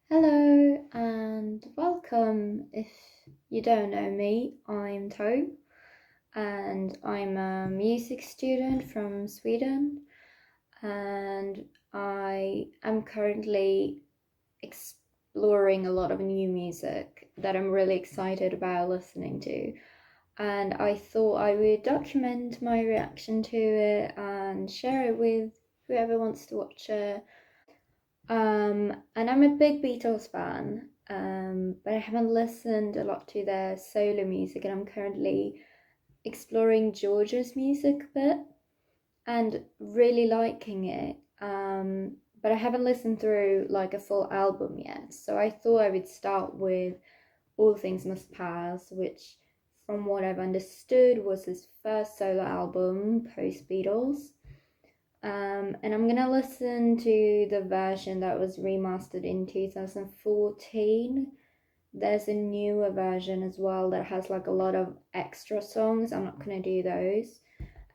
Hello and welcome. If you don't know me, I'm Toe and I'm a music student from Sweden, and I am currently exploring a lot of new music that I'm really excited about listening to. And I thought I would document my reaction to it and share it with whoever wants to watch it. And I'm a big Beatles fan, but I haven't listened a lot to their solo music, and I'm currently exploring George's music a bit and really liking it. But I haven't listened through like a full album yet, so I thought I would start with All Things Must Pass, which, from what I've understood, was his first solo album post Beatles. And I'm gonna listen to the version that was remastered in 2014. There's a newer version as well that has like a lot of extra songs. I'm not gonna do those.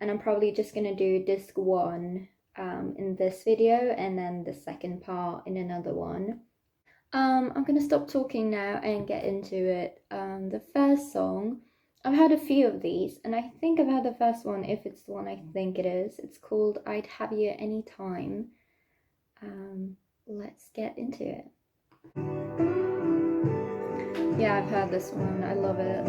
And I'm probably just gonna do disc one in this video and then the second part in another one. I'm gonna stop talking now and get into it. The first song, I've had a few of these, and I think I've had the first one, if it's the one I think it is. It's called I'd Have You Any Time. Let's get into it. Yeah, I've heard this one. I love it.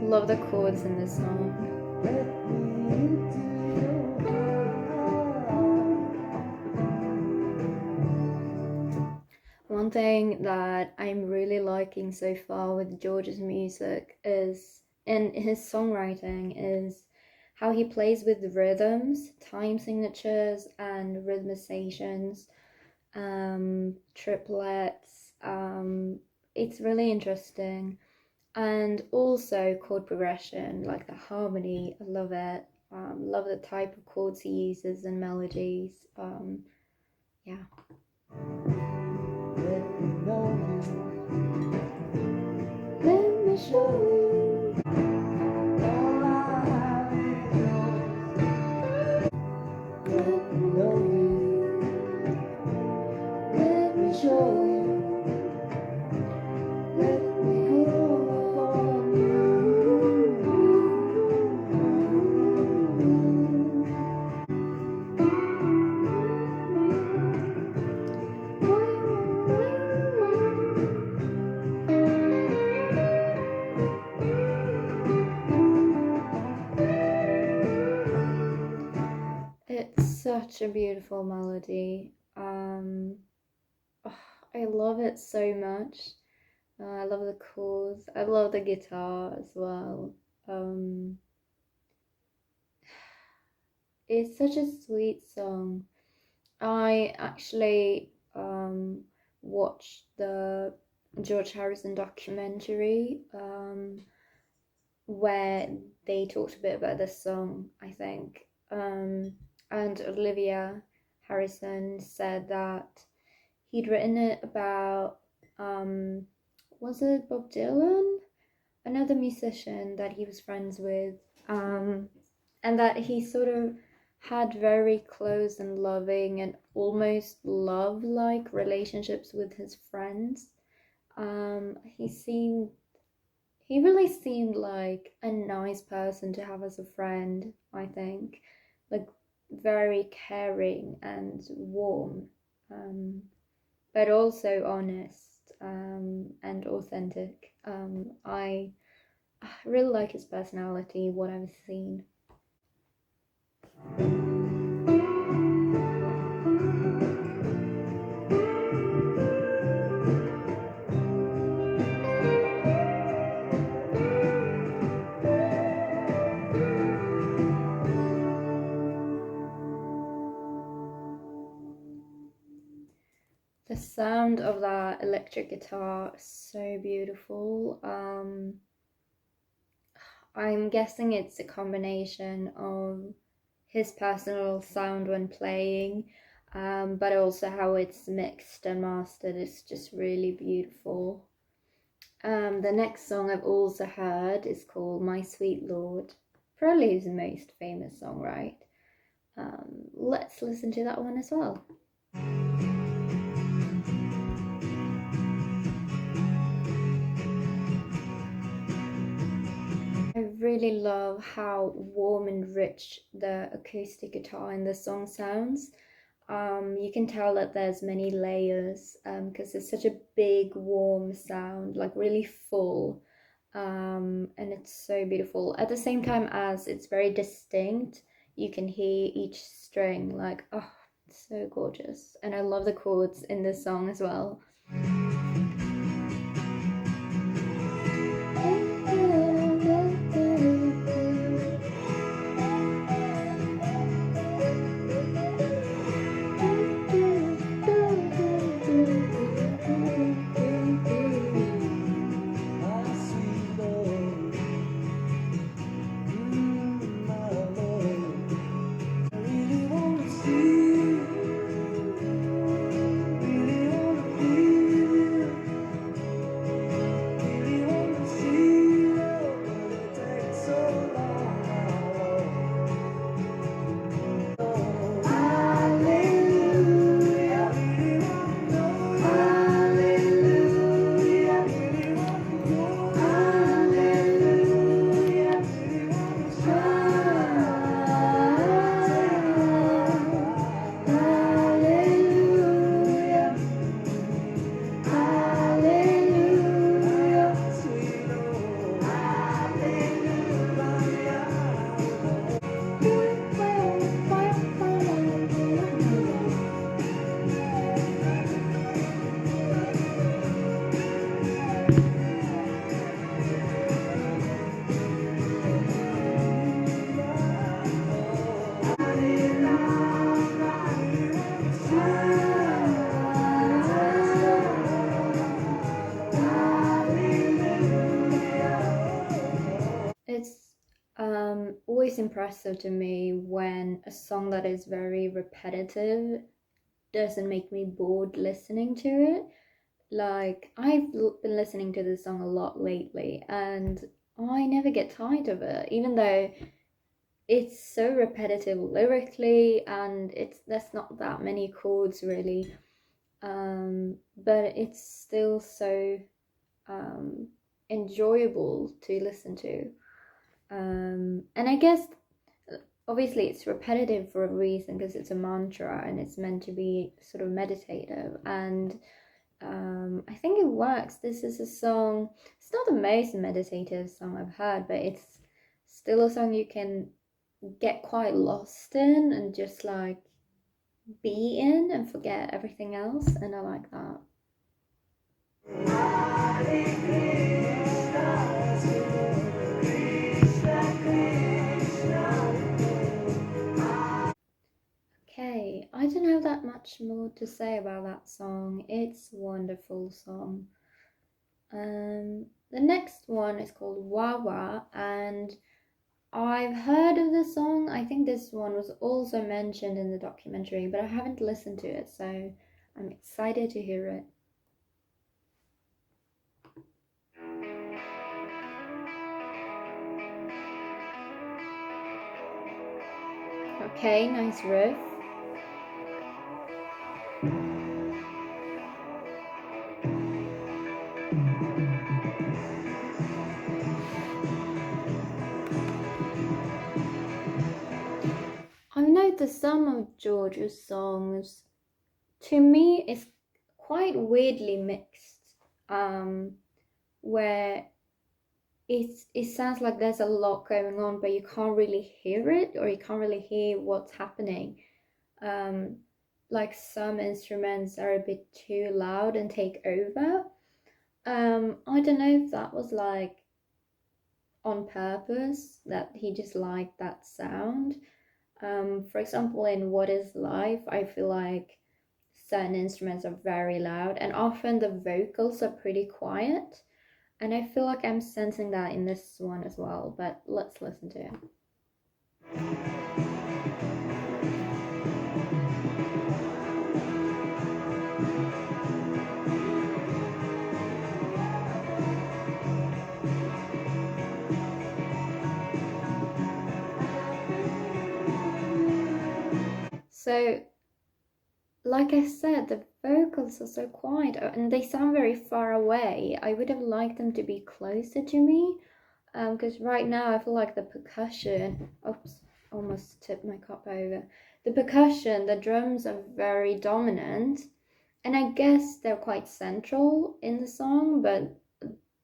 Love the chords in this song. One thing that I'm really liking so far with George's music is, in his songwriting, is how he plays with rhythms, time signatures, and rhythmizations, triplets. It's really interesting. And also chord progression, like the harmony, I love it. Love the type of chords he uses and melodies. Yeah. Let me show you. All I have is yours. Let me know you. Let me show you. Let me grow upon It's such a beautiful melody. Oh, I love it so much. I love the chords. I love the guitar as well. Um, it's such a sweet song. I actually watched the George Harrison documentary where they talked a bit about this song, I think. And Olivia Harrison said that he'd written it about, was it Bob Dylan? Another musician that he was friends with, and that he sort of had very close and loving and almost love-like relationships with his friends. He really seemed like a nice person to have as a friend, I think. Like very caring and warm, but also honest, and authentic. I really like his personality, what I've seen. The sound of that electric guitar is so beautiful. I'm guessing it's a combination of his personal sound when playing but also how it's mixed and mastered is just really beautiful. The next song I've also heard is called My Sweet Lord. Probably his most famous song, right? Let's listen to that one as well. I really love how warm and rich the acoustic guitar in the song sounds. You can tell that there's many layers because it's such a big, warm sound, like really full. And it's so beautiful. At the same time as it's very distinct, you can hear each string, like, oh, it's so gorgeous. And I love the chords in this song as well. It's always impressive to me when a song that is very repetitive doesn't make me bored listening to it. Like, been listening to this song a lot lately, and I never get tired of it, even though it's so repetitive lyrically, and there's not that many chords really. But it's still so enjoyable to listen to. And I guess obviously it's repetitive for a reason because it's a mantra and it's meant to be sort of meditative, and I think it works. This is a song, it's not the most meditative song I've heard, but it's still a song you can get quite lost in and just like be in and forget everything else, and I like that. Okay, I don't have that much more to say about that song. It's a wonderful song. The next one is called Wawa, and I've heard of this song. I think this one was also mentioned in the documentary, but I haven't listened to it, so I'm excited to hear it. Okay, nice riff. I've noticed some of George's songs, to me, is quite weirdly mixed, where it sounds like there's a lot going on, but you can't really hear it, or you can't really hear what's happening. Like some instruments are a bit too loud and take over. I don't know if that was like on purpose, that he just liked that sound. For example, in What Is Life, I feel like certain instruments are very loud, and often the vocals are pretty quiet. And I feel like I'm sensing that in this one as well, but let's listen to it. So, like I said, the vocals are so quiet and they sound very far away. I would have liked them to be closer to me. Because right now I feel like the percussion, oops, almost tipped my cup over. The percussion, the drums are very dominant, and I guess they're quite central in the song, but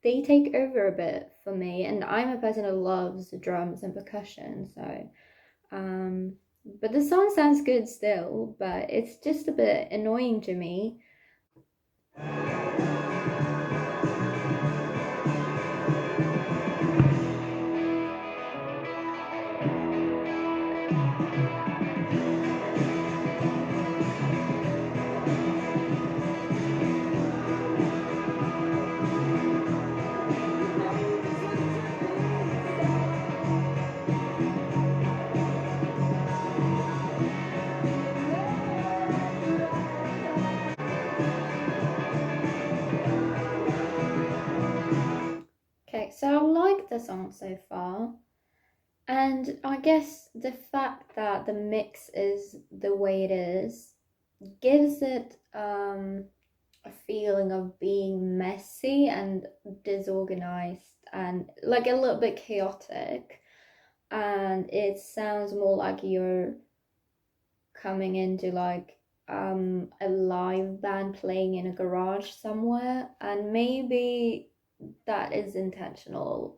they take over a bit for me. And I'm a person who loves drums and percussion, so but the song sounds good still, but it's just a bit annoying to me. Okay, so I like the song so far. And I guess the fact that the mix is the way it is gives it a feeling of being messy and disorganized and like a little bit chaotic. And it sounds more like you're coming into like a live band playing in a garage somewhere, and maybe that is intentional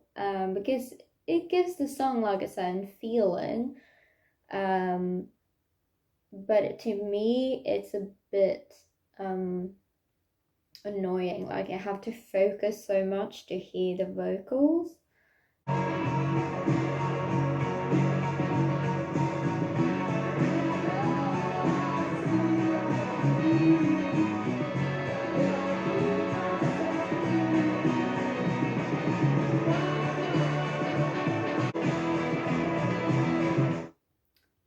because it gives the song like a certain feeling, um but to me it's a bit um annoying, like I have to focus so much to hear the vocals.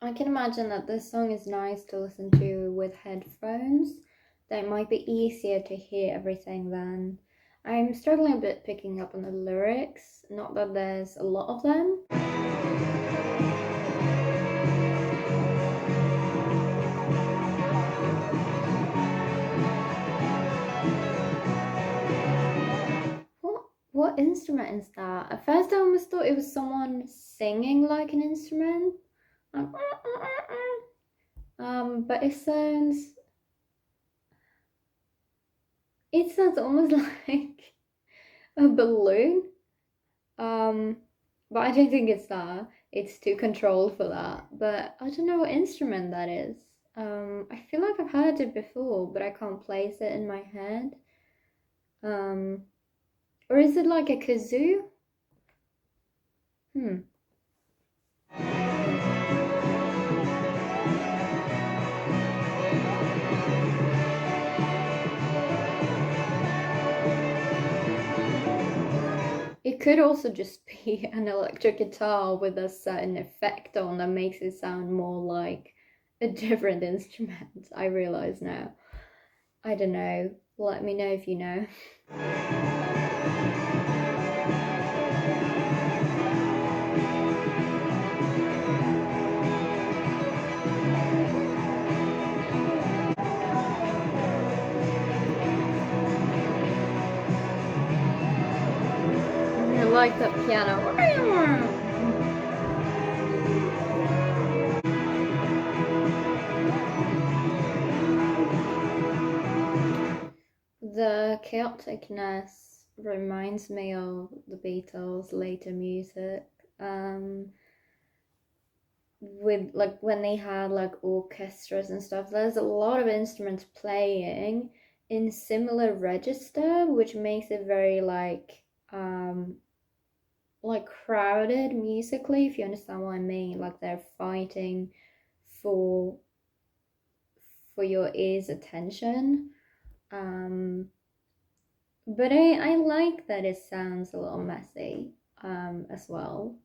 I can imagine that this song is nice to listen to with headphones. That might be easier to hear everything then. I'm struggling a bit picking up on the lyrics, not that there's a lot of them. What instrument is that? At first I almost thought it was someone singing like an instrument. Um, but it sounds almost like a balloon. Um, but I don't think it's that. It's too controlled for that. But I don't know what instrument that is. I feel like I've heard it before, but I can't place it in my head. Um, or is it like a kazoo? Hmm. It could also just be an electric guitar with a certain effect on that makes it sound more like a different instrument. I realize now. I don't know. Let me know if you know. I like the piano. The chaoticness reminds me of the Beatles' later music. With like when they had like orchestras and stuff, there's a lot of instruments playing in similar register, which makes it very like crowded musically, if you understand what I mean. Like they're fighting for for your ear's attention. Um, but I like that it sounds a little messy as well.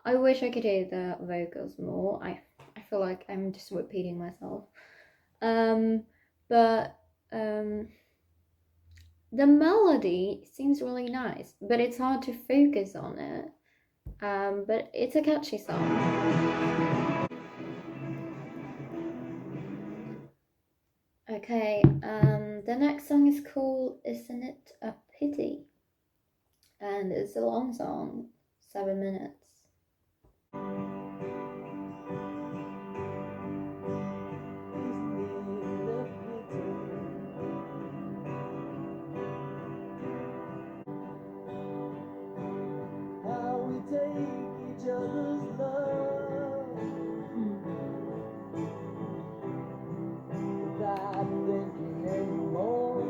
I wish I could hear the vocals more. I feel like I'm just repeating myself. Um, but the melody seems really nice, but it's hard to focus on it. But it's a catchy song. Okay, the next song is called Isn't It a Pity? And it's a long song, 7 minutes. How we take each other's love without thinking anymore.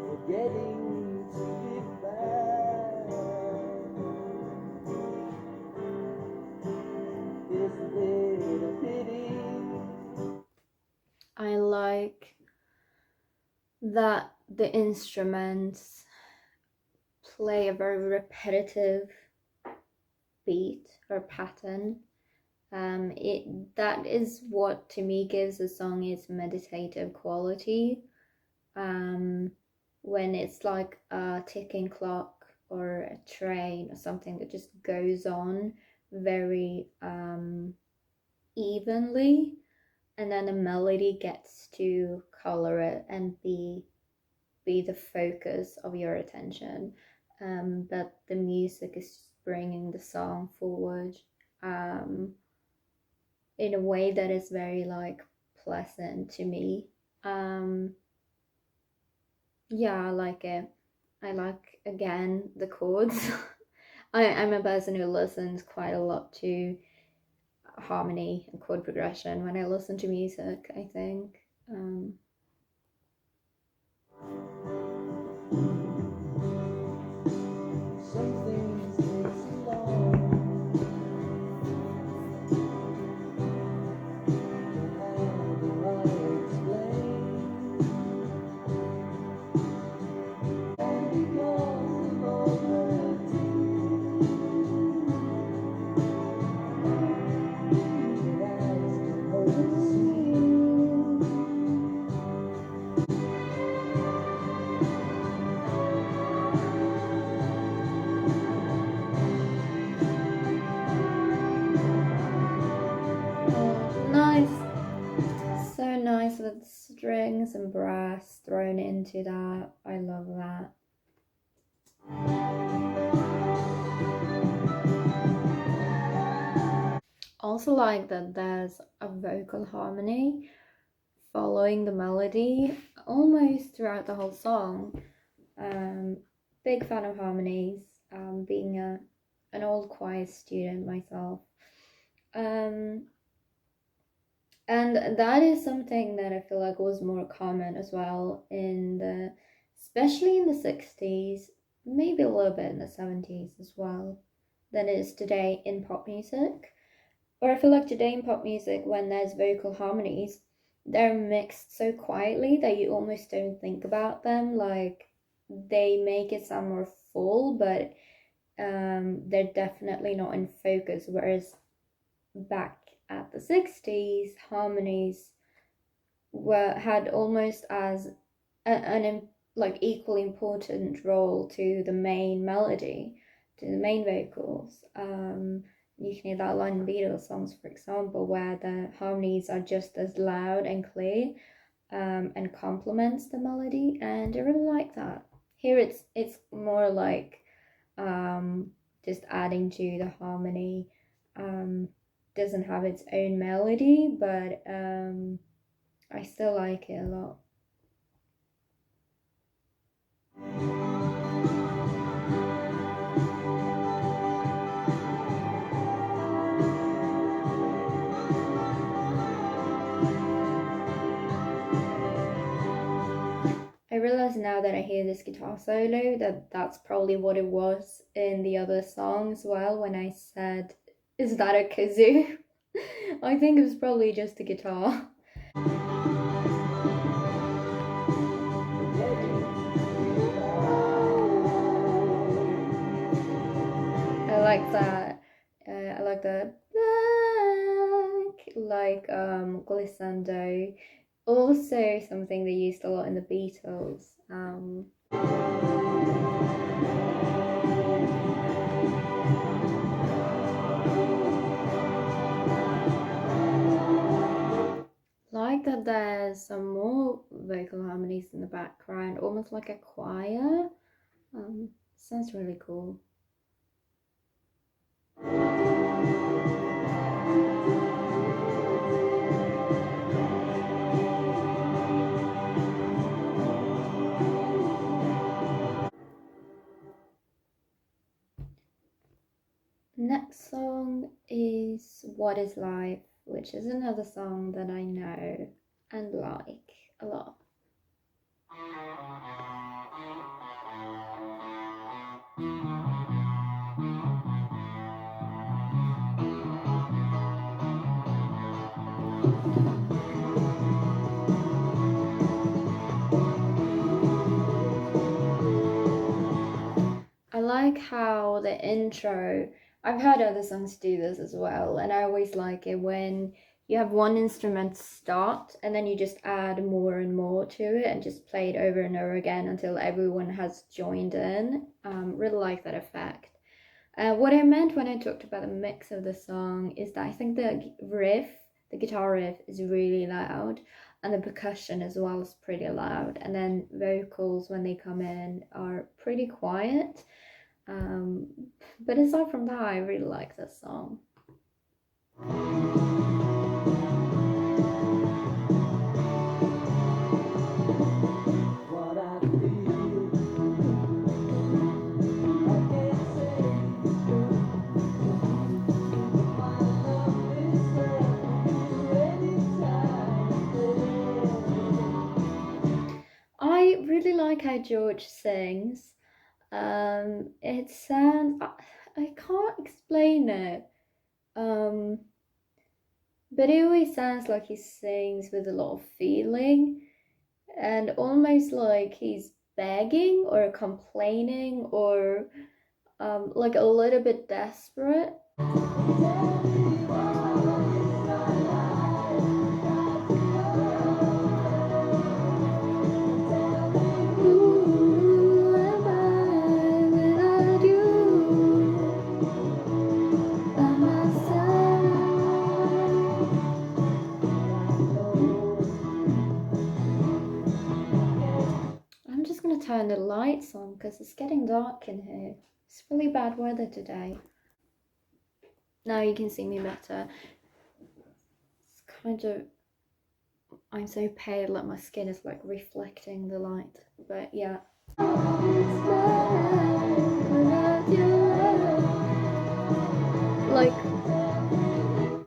Forgetting to give back. Isn't it a pity? I like that the instruments play a very repetitive beat or pattern. That is what to me gives a song its meditative quality. When it's like a ticking clock or a train or something that just goes on very evenly, and then the melody gets to color it and be the focus of your attention. But the music is bringing the song forward um, in a way that is very like pleasant to me. Um, yeah, I like it. I like again the chords. I'm a person who listens quite a lot to harmony and chord progression when I listen to music, I think. Some things take so long. How do I explain? And because of all the tears that has hurt to see. Nice. So nice with strings and brass thrown into that. I love that. Also like that there's a vocal harmony following the melody almost throughout the whole song. Um, Big fan of harmonies, being an old choir student myself. Um, and that is something that I feel like was more common as well especially in the 60s, maybe a little bit in the 70s as well, than it is today in pop music. Or I feel like today in pop music, when there's vocal harmonies, they're mixed so quietly that you almost don't think about them. Like they make it sound more full, but they're definitely not in focus. Whereas back at the 60s, harmonies had almost as an like equally important role to the main melody, to the main vocals. You can hear that line in Beatles songs, for example, where the harmonies are just as loud and clear, and complements the melody, and I really like that. Here it's more like just adding to the harmony. Doesn't have its own melody, but I still like it a lot. I realize now that I hear this guitar solo that that's probably what it was in the other song as well when I said, is that a kazoo? I think it was probably just a guitar. I like that. I like the black, like glissando. Also, something they used a lot in the Beatles. that there's some more vocal harmonies in the background, almost like a choir. Sounds really cool. Next song is What Is Life, which is another song that I know and like a lot. I like how the intro, I've heard other songs do this as well, and I always like it when you have one instrument start and then you just add more and more to it and just play it over and over again until everyone has joined in. Really like that effect. What I meant when I talked about the mix of the song is that I think the riff, the guitar riff, is really loud, and the percussion as well is pretty loud, and then vocals when they come in are pretty quiet. But aside from that, I really like this song. What I feel, I can't say. My love is there anytime. I really like how George sings. It sounds, I can't explain it. But it always sounds like he sings with a lot of feeling and almost like he's begging or complaining or like a little bit desperate. Who am I without you by my side? I'm just gonna turn the lights on because it's getting dark in here. It's really bad weather today. Now you can see me better. It's kind of, I'm so pale that my skin is like reflecting the light. But yeah. Like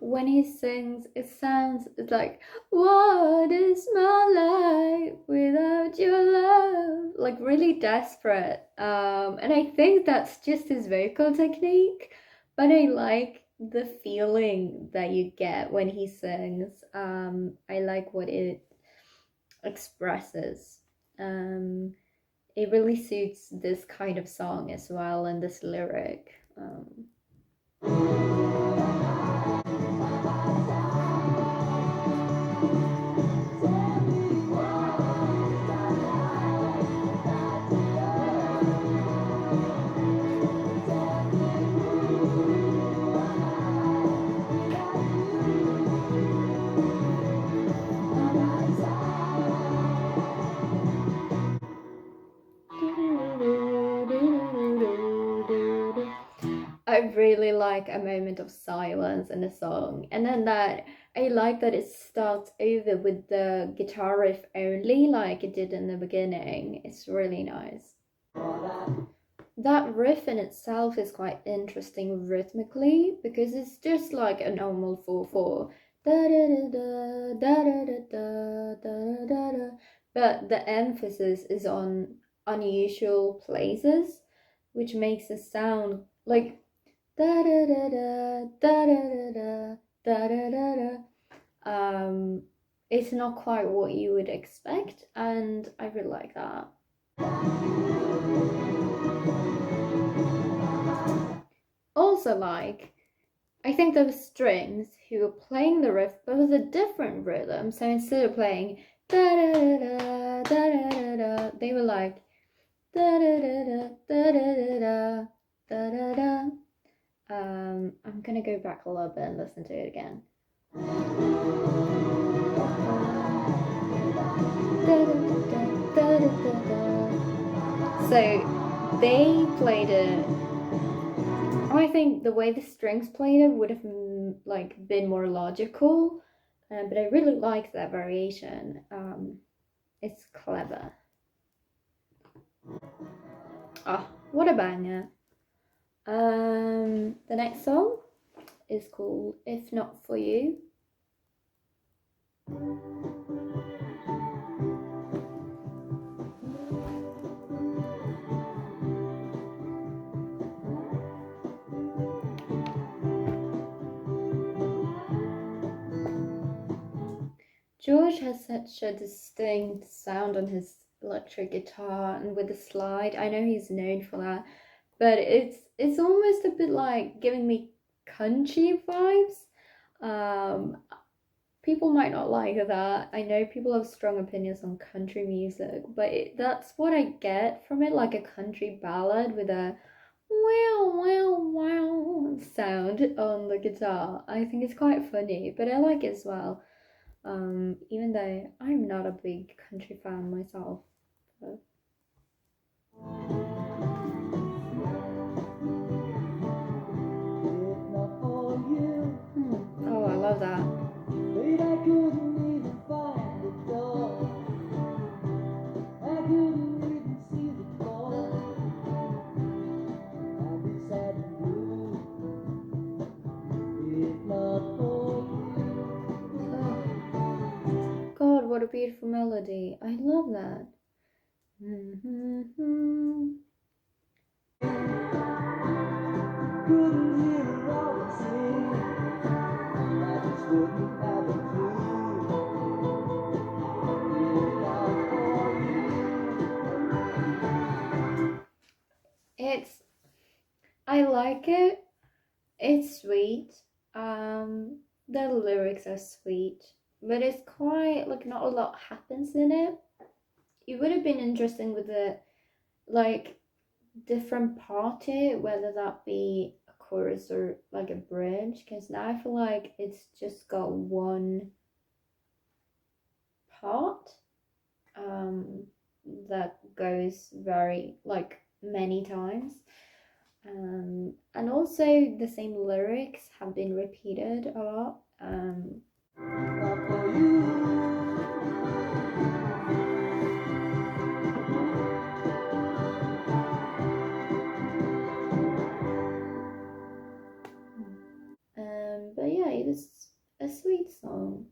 when he sings, it sounds like, what is my life without your love? Like really desperate. And I think that's just his vocal technique, but I like the feeling that you get when he sings. I like what it expresses. It really suits this kind of song as well and this lyric. I really like a moment of silence in a song, and then that I like that it starts over with the guitar riff only, like it did in the beginning. It's really nice. That riff in itself is quite interesting rhythmically because it's just like a normal 4/4. Da da da da da da da da da da. But the emphasis is on unusual places, which makes it sound like da da da da da da da da da da da. It's not quite what you would expect, and I really like that. Also, like, I think there were strings who were playing the riff, but with a different rhythm. So instead of playing da da da da da da da, they were like da da da da da da da da da. I'm gonna go back a little bit and listen to it again. So they played it. I think the way the strings played it would have like been more logical, but I really like that variation. It's clever. Oh, what a banger! The next song is called "If Not For You." George has such a distinct sound on his electric guitar and with the slide. I know he's known for that, but it's almost a bit like giving me country vibes. People might not like that. I know people have strong opinions on country music, but that's what I get from it, like a country ballad with a wow wow wow sound on the guitar. I think it's quite funny, but I like it as well. Even though I'm not a big country fan myself. But... Oh, I love that. God, what a beautiful melody. I love that. I like it. It's sweet. The lyrics are sweet, but it's quite like not a lot happens in it. It would have been interesting with the like different part to it, whether that be a chorus or like a bridge, because now I feel like it's just got one part that goes very like many times. And also the same lyrics have been repeated a lot. But yeah, it was a sweet song.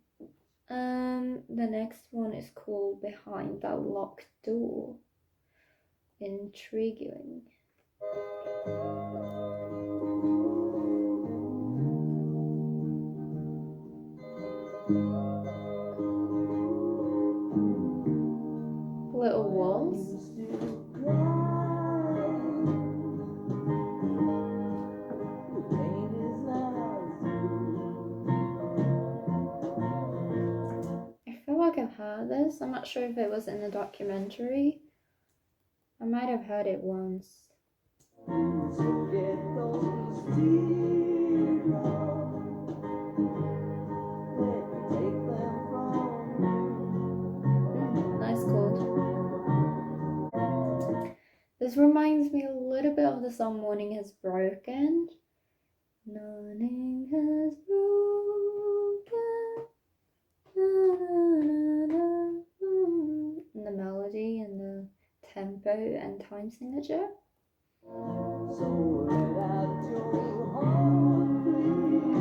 The next one is called Behind That Locked Door. Intriguing. Little walls. I feel like I've heard this. I'm not sure if it was in the documentary. I might have heard it once. Nice chord. This reminds me a little bit of the song Morning Has Broken. Morning has broken. And the melody and the tempo and time signature. So let out your heart, please,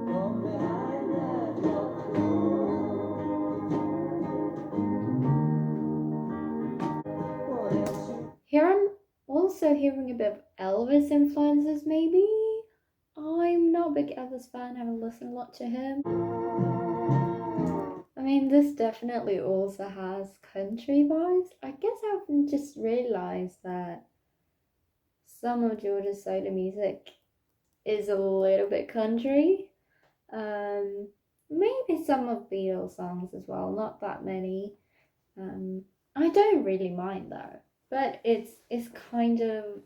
from behind that locked door. Here I'm also hearing a bit of Elvis influences, maybe. I'm not a big Elvis fan, I haven't listened a lot to him. I mean, this definitely also has country vibes. I guess I haven't just realised that some of George's solo music is a little bit country. Maybe some of Beatles songs as well, not that many. I don't really mind though, but it's kind of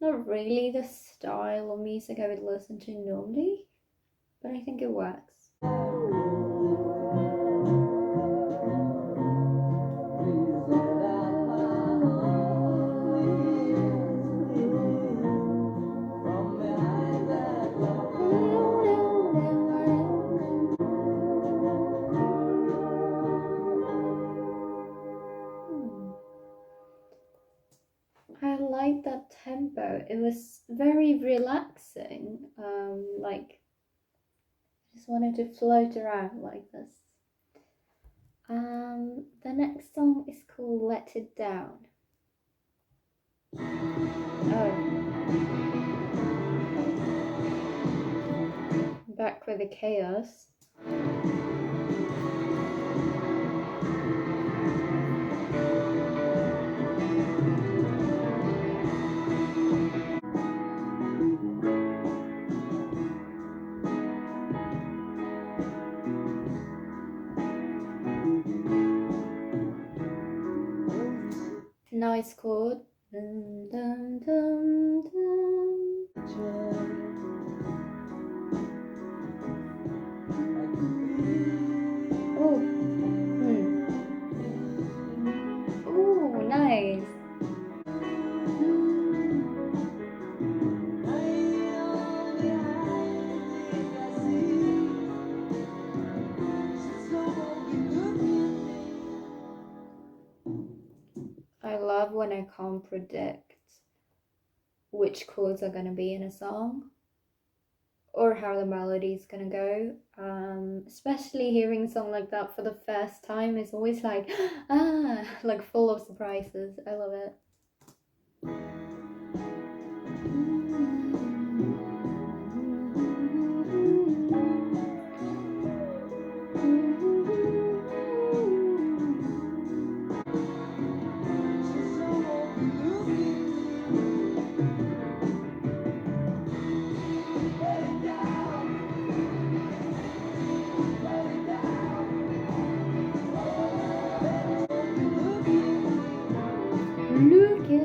not really the style of music I would listen to normally, but I think it works. it was very relaxing. Like I just wanted to float around like this. The next song is called Let It Down. Oh, back with the chaos. Nice chord. Dun, dun, dun, dun. Oh, oh, nice. I love when I can't predict which chords are going to be in a song or how the melody is going to go. Especially hearing a song like that for the first time is always like, like full of surprises. I love it. Look at it.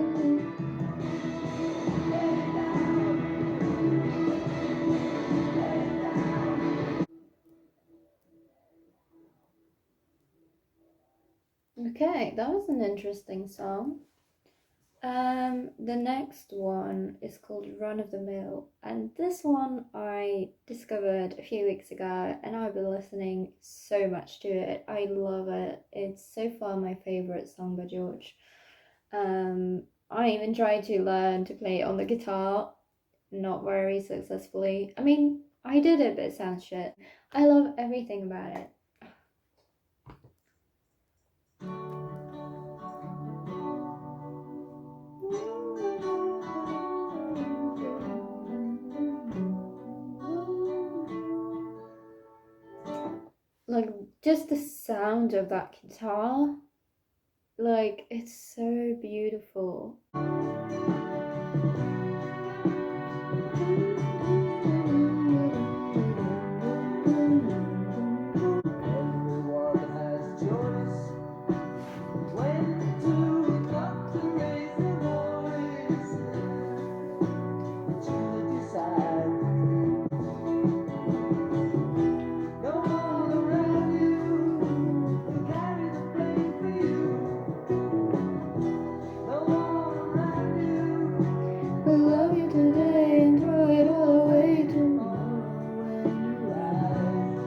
Okay, that was an interesting song. The next one is called Run of the Mill, and this one I discovered a few weeks ago, and I've been listening so much to it. I love it. It's so far my favorite song by George. I even tried to learn to play on the guitar, not very successfully. I mean, I did it, but it sounds shit. I love everything about it. Like, just the sound of that guitar, like, it's so beautiful. Everyone has choice when to cut to raise their voice. But you decide. No one around you will carry the blame for you. No one around you We love you today and throw it all away tomorrow when you rise.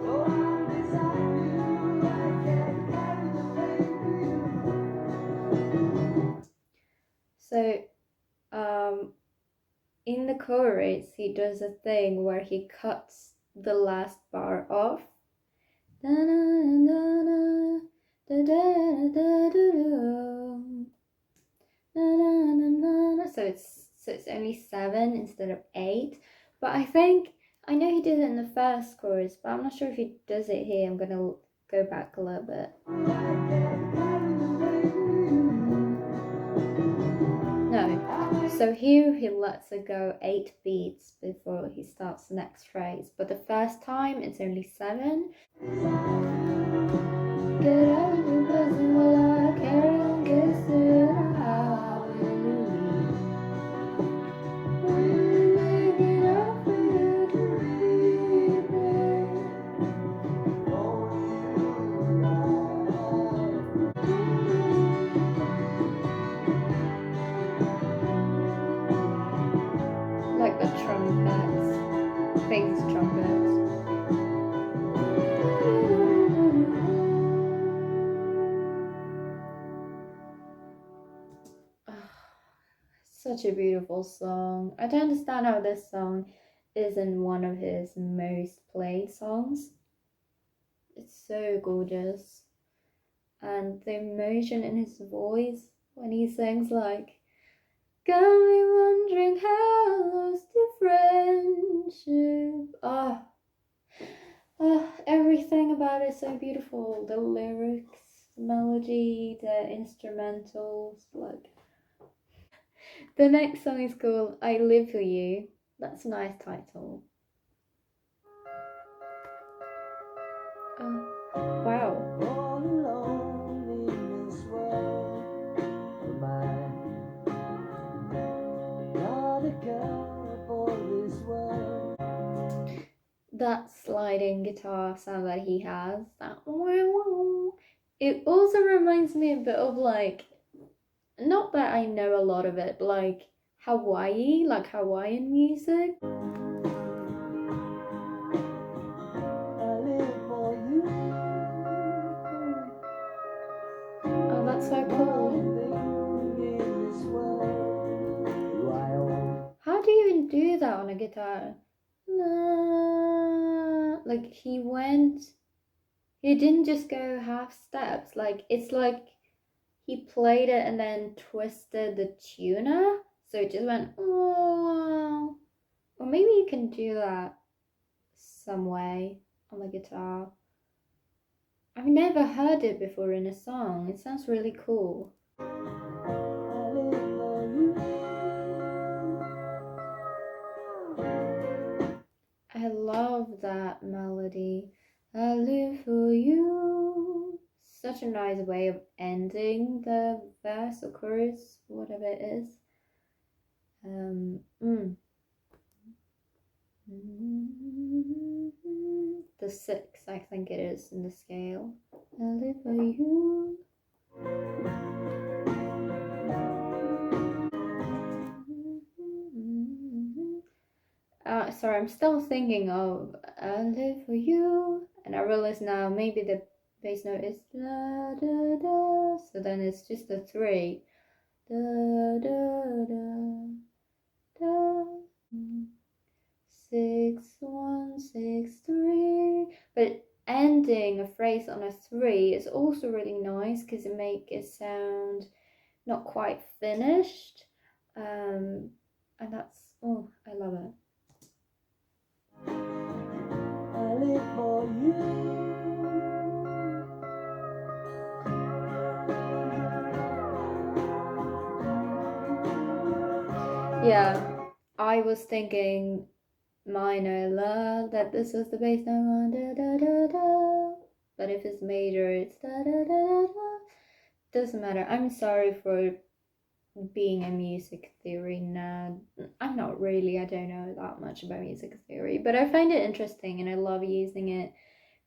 Oh, I'm beside you. I can't carry the blame for you. So, in the chorus, he does a thing where he cuts the last bar off. So it's only 7 instead of 8. But I know he did it in the first chorus, but I'm not sure if he does it here. I'm gonna go back a little bit. No. So here he lets it go 8 beats before he starts the next phrase. But the first time it's only 7. Get out of the prison while I carry on guessing how it will be. When they make it up for you to read like the trumpets, famous trumpets. such a beautiful song. I don't understand how this song isn't one of his most played songs. It's so gorgeous. And the emotion in his voice when he sings like, got me wondering how I lost your friendship. Everything about it is so beautiful. The lyrics, the melody, the instrumentals, like. The next song is called I Live For You. That's a nice title. Wow. All alone in this world. Am I not a girl for this world? That sliding guitar sound that he has, that it also reminds me a bit of like, not that I know a lot of it, but like Hawaii, like Hawaiian music. I live for you. Oh, that's so cool. Everything in this world. Do I own? How do you even do that on a guitar? Like he didn't just go half steps. Like it's like he played it and then twisted the tuner, so it just went. Oh. Or maybe you can do that some way on the guitar. I've never heard it before in a song. It sounds really cool. I live for you. I love that melody. I live for you. Such a nice way of ending the verse or chorus, whatever it is. The 6, I think it is, in the scale. I live for you. Sorry, I'm still thinking of I live for you, and I realize now maybe the bass note is da da da, so then it's just a 3. Da da da da. 6 1 6 3. But ending a phrase on a 3 is also really nice because it makes it sound not quite finished, and that's I love it. I live for you. Yeah, I was thinking minor la, that this was the bass note, da da da da. But if it's major, it's da da da da. Doesn't matter. I'm sorry for being a music theory nerd. I'm not really. I don't know that much about music theory, but I find it interesting and I love using it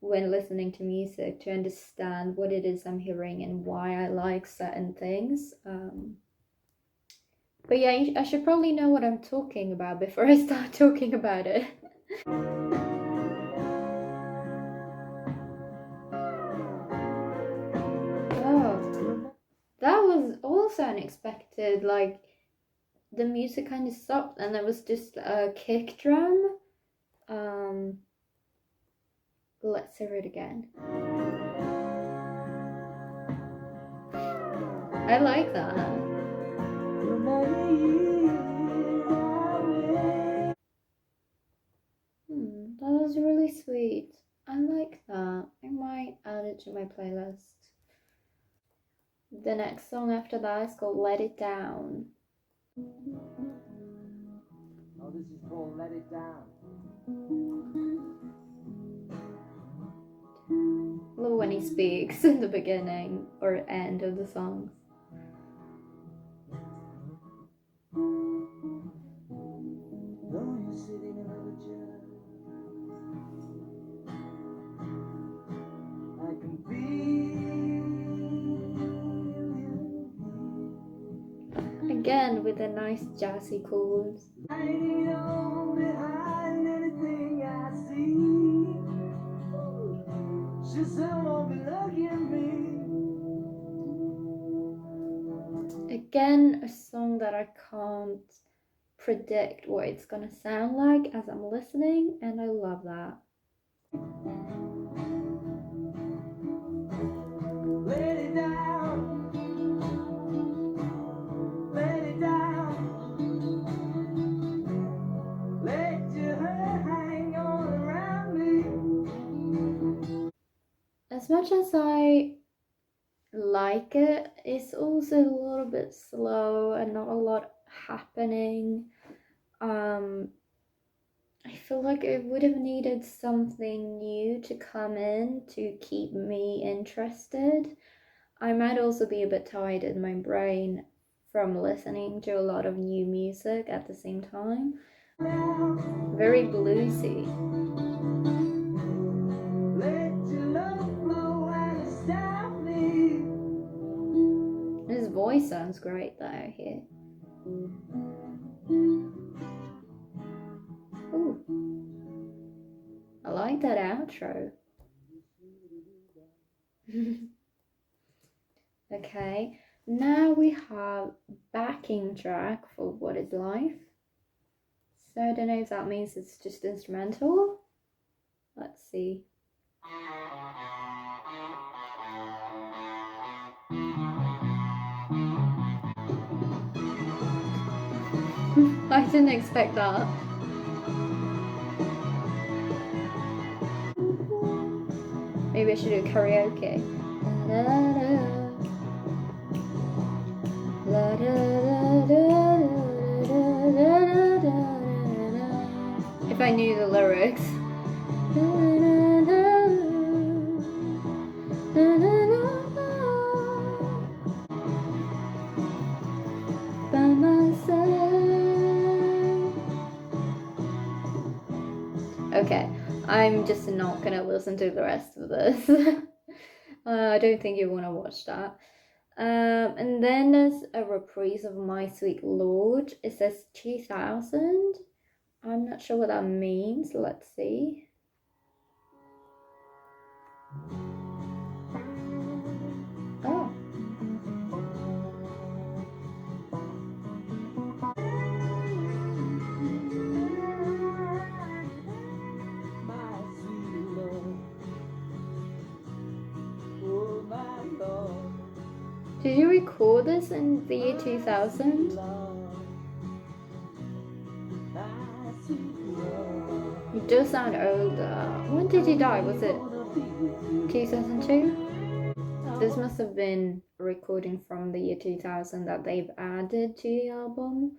when listening to music to understand what it is I'm hearing and why I like certain things. But yeah, I should probably know what I'm talking about before I start talking about it. Oh, that was also unexpected. Like, the music kind of stopped and there was just a kick drum. Let's hear it again. I like that. That was really sweet. I like that. I might add it to my playlist. The next song after that is called Let It Down. Oh, this is called Let It Down. Love when he speaks in the beginning or end of the songs. Though you're sitting in a chair, I can feel you Again with the nice jazzy chords. hiding on behind anything I see. She said, won't be looking at me. again, a song that I can't predict what it's gonna sound like as I'm listening, and I love that. Let it down, let it down, let your hair hang on around me. As much as I like it, it's also a little bit slow and not a lot happening. I feel like it would have needed something new to come in to keep me interested. I might also be a bit tired in my brain from listening to a lot of new music at the same time. Very bluesy. Let your love flow and stop me. His voice sounds great though here. Ooh. I like that outro. Okay, now we have backing track for What Is Life. So I don't know if that means it's just instrumental. Let's see. I didn't expect that. Maybe I should do karaoke. If I knew the lyrics. By myself. Okay, I'm just not gonna listen to the rest of this. I don't think you want to watch that. And then there's a reprise of My Sweet Lord. It says 2000. I'm not sure what that means. Let's see. Oh. My sweet Lord, oh my Lord, Did you record this in the year 2000? my sweet Lord. You do sound older. When did he die? Was it 2002? This must have been a recording from the year 2000 that they've added to the album.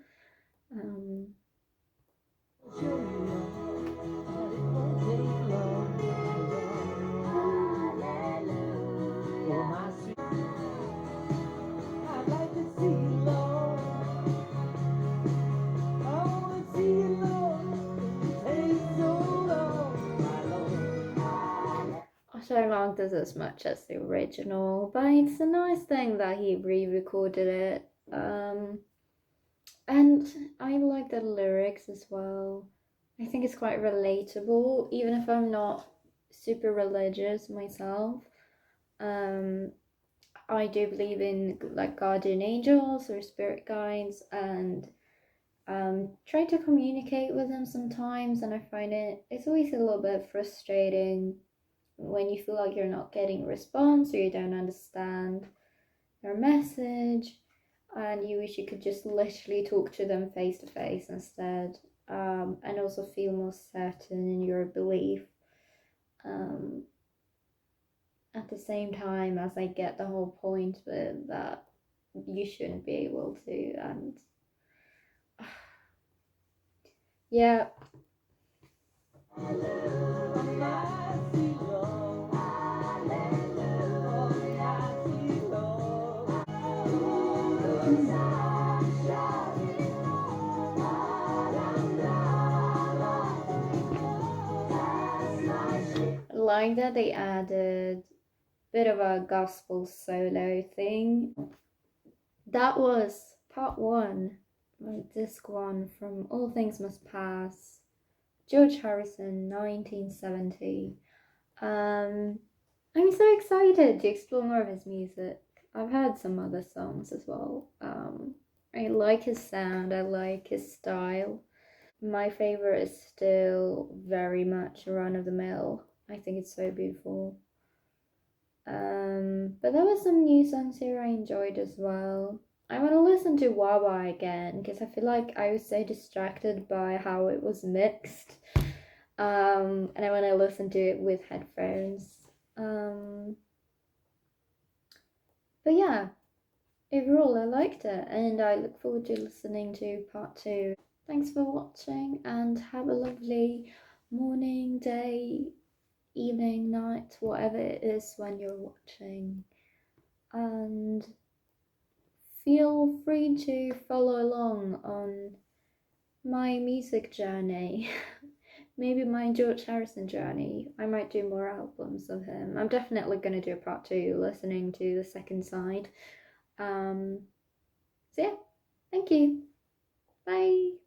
I don't like this as much as the original, but it's a nice thing that he re-recorded it. And I like the lyrics as well. I think it's quite relatable, even if I'm not super religious myself. I do believe in like guardian angels or spirit guides, and try to communicate with them sometimes, and I find it's always a little bit frustrating when you feel like you're not getting a response or you don't understand their message, and you wish you could just literally talk to them face to face instead, and also feel more certain in your belief. At the same time, as I get the whole point with that you shouldn't be able to, and yeah. Like that they added a bit of a gospel solo thing. That was part one, disc one from All Things Must Pass, George Harrison, 1970. I'm so excited to explore more of his music. I've heard some other songs as well. I like his sound, I like his style. My favorite is still very much Run of the Mill. I think it's so beautiful. But there were some new songs here I enjoyed as well. I want to listen to Wawa again because I feel like I was so distracted by how it was mixed. And I want to listen to it with headphones. But yeah, overall, I liked it, and I look forward to listening to part two. Thanks for watching, and have a lovely morning, day, evening, night, whatever it is when you're watching. And feel free to follow along on my music journey. Maybe my George Harrison journey. I might do more albums of him. I'm definitely going to do a part two, listening to the second side. So yeah, thank you. Bye.